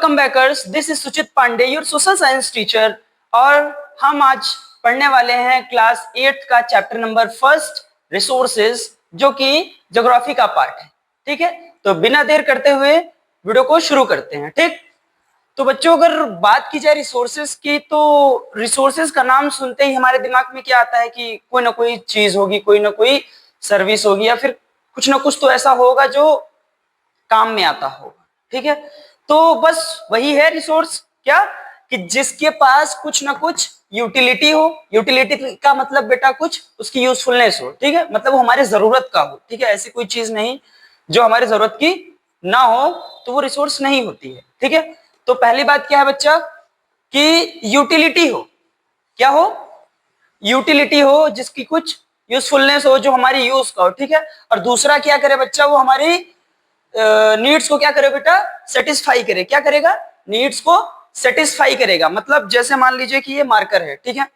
Welcome bakers, this is Suchit Pandey, your social science teacher. और हम आज पढ़ने वाले हैं क्लास 8 का चैप्टर नंबर फर्स्ट, रिसोर्सेज, जो कि ज्योग्राफी का पार्ट है। ठीक है, तो बिना देर करते हुए वीडियो को शुरू करते हैं। ठीक, तो बच्चों अगर बात की जाए रिसोर्सेज की, तो रिसोर्सेज का नाम सुनते ही हमारे दिमाग में क्या आता है कि कोई ना कोई चीज होगी, कोई ना कोई सर्विस होगी, या फिर कुछ ना कुछ तो ऐसा होगा जो काम में आता होगा। ठीक है, तो बस वही है रिसोर्स, क्या कि जिसके पास कुछ ना कुछ यूटिलिटी हो। यूटिलिटी का मतलब बेटा कुछ उसकी यूजफुलनेस हो। ठीक है, मतलब वो हमारे जरूरत का हो। ठीक है, ऐसी कोई चीज नहीं जो हमारे जरूरत की ना हो तो वो रिसोर्स नहीं होती है। ठीक है, तो पहली बात क्या है बच्चा कि यूटिलिटी हो। क्या हो? यूटिलिटी हो, जिसकी कुछ यूजफुलनेस हो, जो हमारी यूज का हो। ठीक है, और दूसरा क्या करे बच्चा, वो हमारी नीड्स को क्या करे बेटा, सेटिस्फाई करे। क्या करेगा? नीड्स को सेटिस्फाई करेगा। मतलब जैसे मान लीजिए कि ये मार्कर है, ठीक है,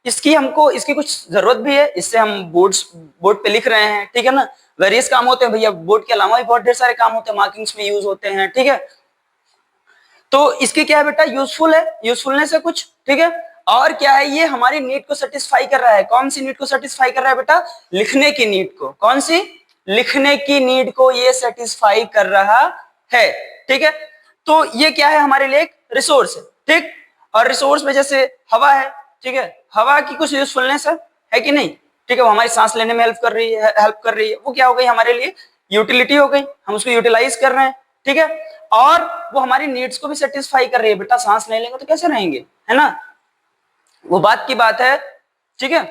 इसकी कुछ जरूरत भी है, इससे हम बोर्ड पे लिख रहे हैं। ठीक है ना, वेरियस काम होते हैं भैया, बोर्ड के अलावा भी बहुत ढेर सारे काम होते हैं, मार्किंग्स में यूज होते हैं। ठीक है, तो इसकी क्या है बेटा, यूजफुल है, यूजफुलनेस है कुछ। ठीक है, और क्या है, ये हमारी नीड को सेटिस्फाई कर रहा है। कौन सी नीड को सेटिस्फाई कर रहा है बेटा? लिखने की नीड को। कौन सी? लिखने की नीड को ये सेटिस्फाई कर रहा है। ठीक है, तो ये क्या है, हमारे लिए एक रिसोर्स है। ठीक, और रिसोर्स में जैसे हवा है, ठीक है, हवा की कुछ यूजफुलनेस है कि नहीं? ठीक है, वो हमारी सांस लेने में हेल्प कर रही है, वो क्या हो गई हमारे लिए, यूटिलिटी हो गई, हम उसको यूटिलाइज कर रहे हैं। ठीक है, और वो हमारी नीड्स को भी सेटिस्फाई कर रही है। बेटा सांस नहीं लेंगे तो कैसे रहेंगे, है ना, वो बात की बात है। ठीक है,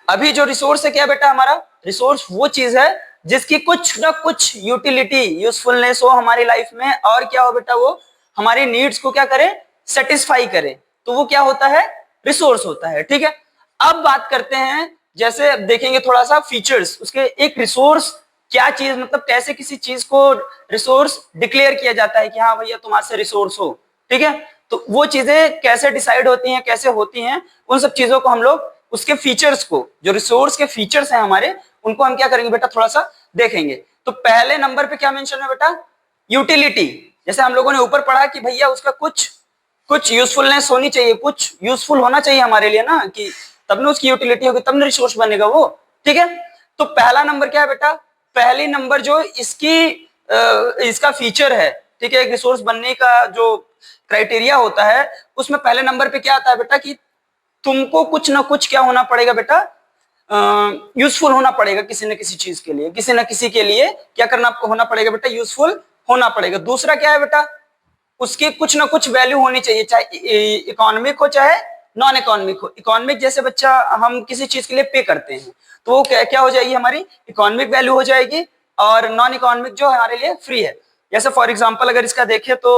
अभी जो रिसोर्स है क्या बेटा, हमारा रिसोर्स वो चीज है जिसकी कुछ ना कुछ यूटिलिटी, यूजफुलनेस हो हमारी लाइफ में, और क्या हो बेटा, वो हमारी नीड्स को क्या करे, सेटिस्फाई करे, तो वो क्या होता है, रिसोर्स होता है। ठीक है, अब बात करते हैं, जैसे देखेंगे थोड़ा सा फीचर्स उसके, एक रिसोर्स क्या चीज, मतलब कैसे किसी चीज को रिसोर्स डिक्लेयर किया जाता है कि हाँ भैया तुम आज से रिसोर्स हो। ठीक है, तो वो चीजें कैसे डिसाइड होती हैं, कैसे होती हैं, उन सब चीजों को हम लोग, उसके फीचर्स को, जो रिसोर्स के फीचर्स हैं हमारे, उनको हम क्या करेंगे बेटा, थोड़ा सा देखेंगे। तो पहले नंबर पे क्या मेंशन है बेटा, यूटिलिटी। जैसे हम लोगों ने ऊपर पढ़ा कि भैया उसका कुछ यूजफुलनेस होनी चाहिए, कुछ यूजफुल होना चाहिए हमारे लिए ना, कि तब ना उसकी यूटिलिटी होगी, तब ना रिसोर्स बनेगा वो। ठीक है, तो पहला नंबर क्या है बेटा, पहली नंबर जो इसका फीचर है, ठीक है, एक रिसोर्स बनने का जो क्राइटेरिया होता है, उसमें पहले नंबर पे क्या आता है बेटा कि तुमको कुछ ना कुछ क्या होना पड़ेगा बेटा, यूजफुल होना पड़ेगा किसी न किसी चीज के लिए, किसी न किसी के लिए क्या करना होना पड़ेगा बेटा, यूजफुल होना पड़ेगा। दूसरा क्या है बेटा, उसकी कुछ ना कुछ वैल्यू होनी चाहिए, चाहे इकोनॉमिक हो चाहे नॉन इकोनॉमिक हो। इकोनॉमिक जैसे बच्चा हम किसी चीज के लिए पे करते हैं, तो वो क्या हो जाएगी, हमारी इकोनॉमिक वैल्यू हो जाएगी, और नॉन इकोनॉमिक जो हमारे लिए फ्री है। जैसे फॉर एग्जाम्पल अगर इसका देखें तो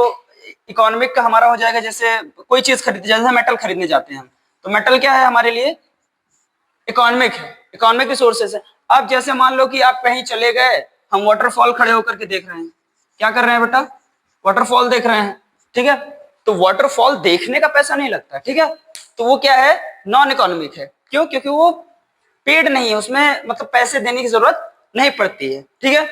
इकोनॉमिक का हमारा हो जाएगा, जैसे कोई चीज खरीदते, जैसे मेटल खरीदने जाते हैं हम, तो मेटल क्या है हमारे लिए, इकोनॉमिक है, इकोनॉमिक रिसोर्सेज है। अब जैसे मान लो कि आप कहीं चले गए, हम वाटरफॉल खड़े होकर के देख रहे हैं, क्या कर रहे हैं बेटा, वाटरफॉल देख रहे हैं। ठीक है, तो वाटरफॉल देखने का पैसा नहीं लगता। ठीक है, तो वो क्या है, नॉन इकोनॉमिक है। क्यों? क्योंकि वो पेड नहीं है, उसमें मतलब पैसे देने की जरूरत नहीं पड़ती है। ठीक है,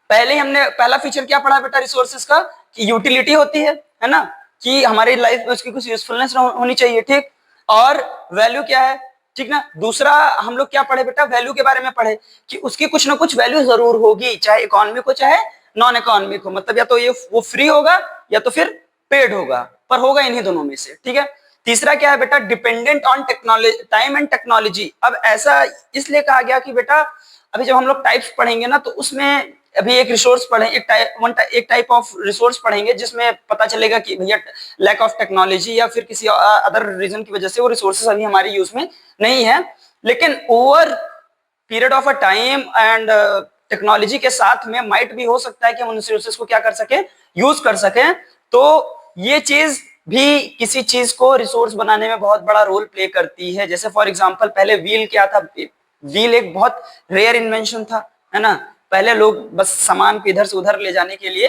पहले हमने पहला फीचर क्या पढ़ा बेटा रिसोर्सेज का, कि यूटिलिटी होती है ना, कि हमारी लाइफ में उसकी कुछ यूजफुलनेस होनी चाहिए। ठीक, और वैल्यू क्या है, ठीक ना। दूसरा हम लोग क्या पढ़े बेटा, वैल्यू के बारे में पढ़े कि उसकी कुछ ना कुछ वैल्यू जरूर होगी, चाहे इकोनॉमिक हो चाहे नॉन इकोनॉमिक हो, मतलब या तो ये वो फ्री होगा या तो फिर पेड होगा, पर होगा इन्हीं दोनों में से। ठीक है, तीसरा क्या है बेटा, dependent on technology, time and technology. अब ऐसा इसलिए कहा गया कि बेटा अभी जब हम लोग टाइप्स पढ़ेंगे ना, तो उसमें अभी एक रिसोर्स पढ़े, एक टाइप ऑफ रिसोर्स पढ़ेंगे जिसमें पता चलेगा कि भैया लैक ऑफ टेक्नोलॉजी या फिर किसी अदर रीजन की वजह से वो रिसोर्सेस अभी हमारी यूज में नहीं है, लेकिन over period of a time and technology के साथ में माइट भी हो सकता है कि हम उन रिसोर्सेस को क्या कर सके, यूज कर सके। तो ये चीज भी किसी चीज को रिसोर्स बनाने में बहुत बड़ा रोल प्ले करती है। जैसे फॉर एग्जांपल पहले व्हील क्या था, व्हील एक बहुत रेयर इन्वेंशन था, है ना। पहले लोग बस सामान को इधर से उधर ले जाने के लिए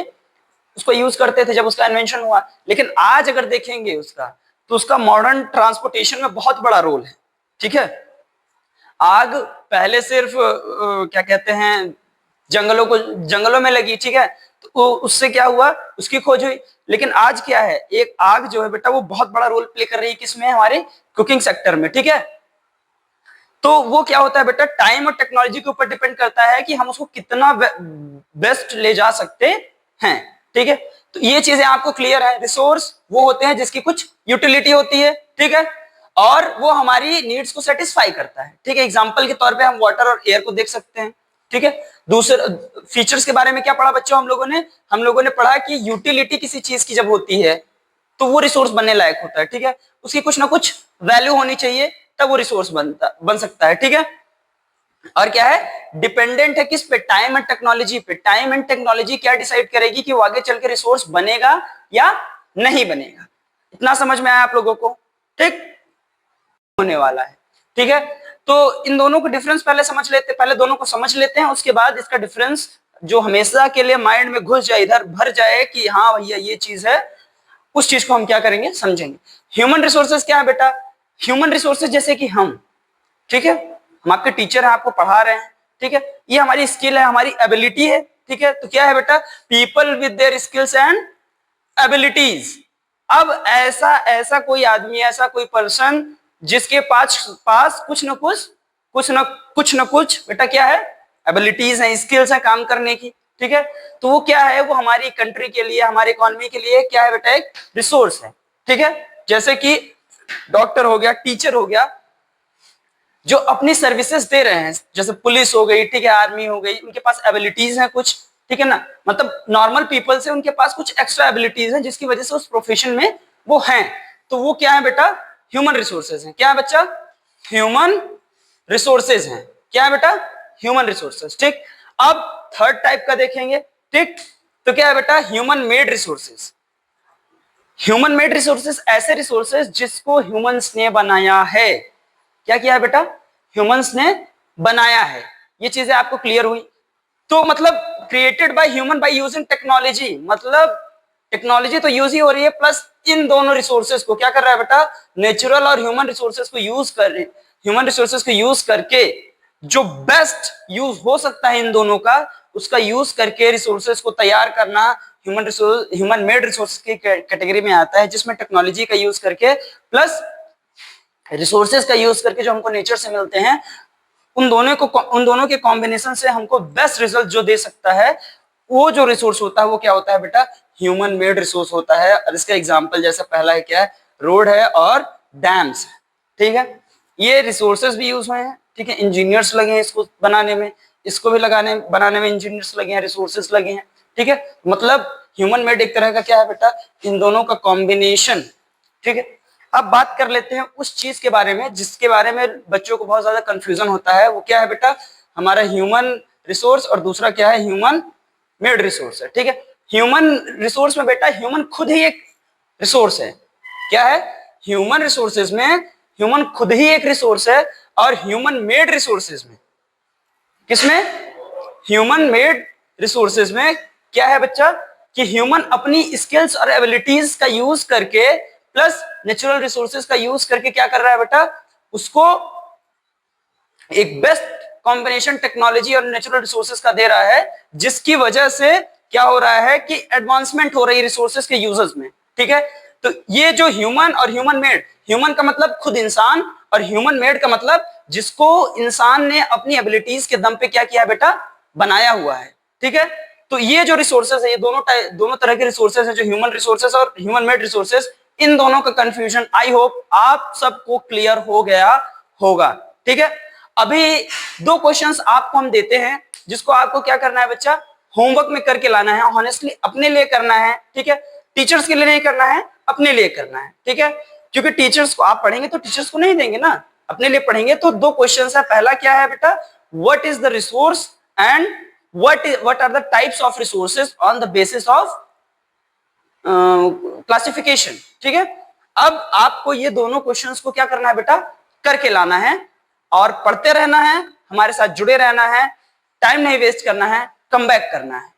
उसको यूज करते थे जब उसका इन्वेंशन हुआ, लेकिन आज अगर देखेंगे उसका, तो उसका मॉडर्न ट्रांसपोर्टेशन में बहुत बड़ा रोल है। ठीक है, आग पहले सिर्फ क्या कहते हैं, जंगलों में लगी, ठीक है, तो तो उससे क्या हुआ, उसकी खोज हुई। लेकिन आज क्या है, एक आग जो है बेटा वो बहुत बड़ा रोल प्ले कर रही है किसमें, हमारे कुकिंग सेक्टर में, ठीक है। तो वो क्या होता है बेटा, टाइम और टेक्नोलॉजी के ऊपर डिपेंड करता है कि हम उसको कितना बेस्ट ले जा सकते हैं, ठीक है। तो ये चीजें आपको क्लियर है। रिसोर्स वो होते हैं जिसकी कुछ यूटिलिटी होती है, ठीक है, और वो हमारी नीड्स को सेटिस्फाई करता है, ठीक है। एग्जांपल के तौर पे हम वाटर और एयर को देख सकते हैं, ठीक है। दूसरे फीचर्स के बारे में क्या पढ़ा बच्चों हम लोगों ने पढ़ा कि यूटिलिटी किसी चीज की जब होती है तो वो रिसोर्स बनने लायक होता है, ठीक है। उसकी कुछ ना कुछ वैल्यू होनी चाहिए तब वो रिसोर्स बन सकता है, ठीक है। और क्या है, डिपेंडेंट है किस पे, टाइम एंड टेक्नोलॉजी पे। टाइम एंड टेक्नोलॉजी क्या डिसाइड करेगी कि वो आगे चल के रिसोर्स बनेगा या नहीं बनेगा। इतना समझ में आया आप लोगों को, ठीक होने वाला है, ठीक है। तो इन दोनों को डिफरेंस पहले दोनों को समझ लेते हैं, उसके बाद इसका डिफरेंस जो हमेशा के लिए माइंड में घुस जाए, इधर भर जाए कि हाँ भैया ये चीज है, उस चीज को हम क्या करेंगे, समझेंगे। ह्यूमन रिसोर्सेज क्या है बेटा, ह्यूमन रिसोर्सेज जैसे कि हम, ठीक है, हम आपके टीचर हैं, आपको पढ़ा रहे हैं, ठीक है, ये हमारी स्किल है, हमारी एबिलिटी है, ठीक है। तो क्या है बेटा, people with their skills and abilities. अब ऐसा ऐसा कोई आदमी, ऐसा कोई पर्सन जिसके पास कुछ न कुछ बेटा क्या है, एबिलिटीज है, स्किल्स है काम करने की, ठीक है। तो वो क्या है, वो हमारी कंट्री के लिए, हमारी इकोनॉमी के लिए क्या है बेटा, एक रिसोर्स है, ठीक है। जैसे कि डॉक्टर हो गया, टीचर हो गया, जो अपनी सर्विसेज दे रहे हैं, जैसे पुलिस हो गई, ठीक है, आर्मी हो गई, उनके पास एबिलिटीज हैं कुछ, ठीक है ना। मतलब नॉर्मल पीपल से उनके पास कुछ एक्स्ट्रा एबिलिटीज हैं जिसकी वजह से उस प्रोफेशन में वो हैं। तो वो क्या है बेटा, ह्यूमन रिसोर्सेज हैं। क्या है बच्चा, ह्यूमन रिसोर्सेज हैं। क्या है बेटा, ह्यूमन रिसोर्सेज, ठीक। अब थर्ड टाइप का देखेंगे, ठीक। तो क्या है बेटा, human made resources. Human made resources ऐसे रिसोर्सेज जिसको ह्यूमंस ने बनाया है। क्या किया है बेटा, ह्यूमंस ने बनाया है। ये चीजें आपको क्लियर हुई। तो मतलब created by human by using technology, मतलब टेक्नोलॉजी तो यूज ही हो रही है, प्लस इन दोनों रिसोर्सेज को क्या कर रहा है बेटा, नेचुरल और ह्यूमन रिसोर्सेज को यूज कर रहे, ह्यूमन रिसोर्सेज को यूज करके जो बेस्ट यूज हो सकता है इन दोनों का, उसका यूज करके रिसोर्सेज को तैयार करना ह्यूमन मेड रिसोर्सेज की कैटेगरी में आता है, जिसमें टेक्नोलॉजी का यूज करके प्लस रिसोर्सेज का यूज करके जो हमको नेचर से मिलते हैं, उन दोनों के कॉम्बिनेशन से हमको बेस्ट रिजल्ट जो दे सकता है, वो जो रिसोर्स होता है वो क्या होता है बेटा, ह्यूमन मेड रिसोर्स होता है। और इसका एग्जांपल जैसे पहला है क्या है, रोड है और डैम्स, ठीक है। ये रिसोर्सेज भी यूज हुए हैं, ठीक है, इंजीनियर्स लगे हैं इसको बनाने में, इसको भी बनाने में इंजीनियर्स लगे हैं, रिसोर्सेज लगे हैं, ठीक है। मतलब ह्यूमन मेड एक तरह का क्या है बेटा, इन दोनों का कॉम्बिनेशन, ठीक है। अब बात कर लेते हैं उस चीज के बारे में जिसके बारे में बच्चों को बहुत ज्यादा कंफ्यूजन होता है। वो क्या है बेटा, हमारा ह्यूमन रिसोर्स, और दूसरा क्या है, ह्यूमन मेड रिसोर्स है, ठीक है। ह्यूमन रिसोर्स में बेटा ह्यूमन खुद ही एक रिसोर्स है। क्या है, ह्यूमन रिसोर्सेज में ह्यूमन खुद ही एक रिसोर्स है, और ह्यूमन मेड रिसोर्सेज में, किसमें, ह्यूमन मेड रिसोर्सेज में क्या है बच्चा, कि ह्यूमन अपनी स्किल्स और एबिलिटीज का यूज करके प्लस नेचुरल रिसोर्सेज का यूज करके क्या कर रहा है बेटा, उसको एक बेस्ट कॉम्बिनेशन टेक्नोलॉजी और नेचुरल रिसोर्सेज का दे रहा है, जिसकी वजह से क्या हो रहा है कि एडवांसमेंट हो रही है रिसोर्सेज के यूजर्स में, ठीक है। तो ये जो ह्यूमन और ह्यूमन मेड, ह्यूमन का मतलब खुद इंसान, और ह्यूमन मेड का मतलब जिसको इंसान ने अपनी एबिलिटीज के दम पे क्या किया बेटा, बनाया हुआ है, ठीक है। तो ये जो रिसोर्सेज है, ये दोनों तरह के रिसोर्सेज है, जो ह्यूमन रिसोर्सेज और ह्यूमन मेड रिसोर्सेज, इन दोनों का कंफ्यूजन आई होप आप सबको क्लियर हो गया होगा, ठीक है। अभी दो क्वेश्चंस आपको हम देते हैं, जिसको आपको क्या करना है बच्चा, होमवर्क में करके लाना है, ऑनेस्टली अपने लिए करना है, ठीक है। टीचर्स के लिए नहीं करना है, अपने लिए करना है, ठीक है। क्योंकि टीचर्स को आप पढ़ेंगे तो टीचर्स को नहीं देंगे ना, अपने लिए पढ़ेंगे। तो दो क्वेश्चंस है, पहला क्या है बेटा, what is the resource and what are the types of resources on the basis of classification, ठीक है। अब आपको ये दोनों क्वेश्चंस को क्या करना है बेटा, करके लाना है, और पढ़ते रहना है, हमारे साथ जुड़े रहना है, टाइम नहीं वेस्ट करना है, कम बैक करना है।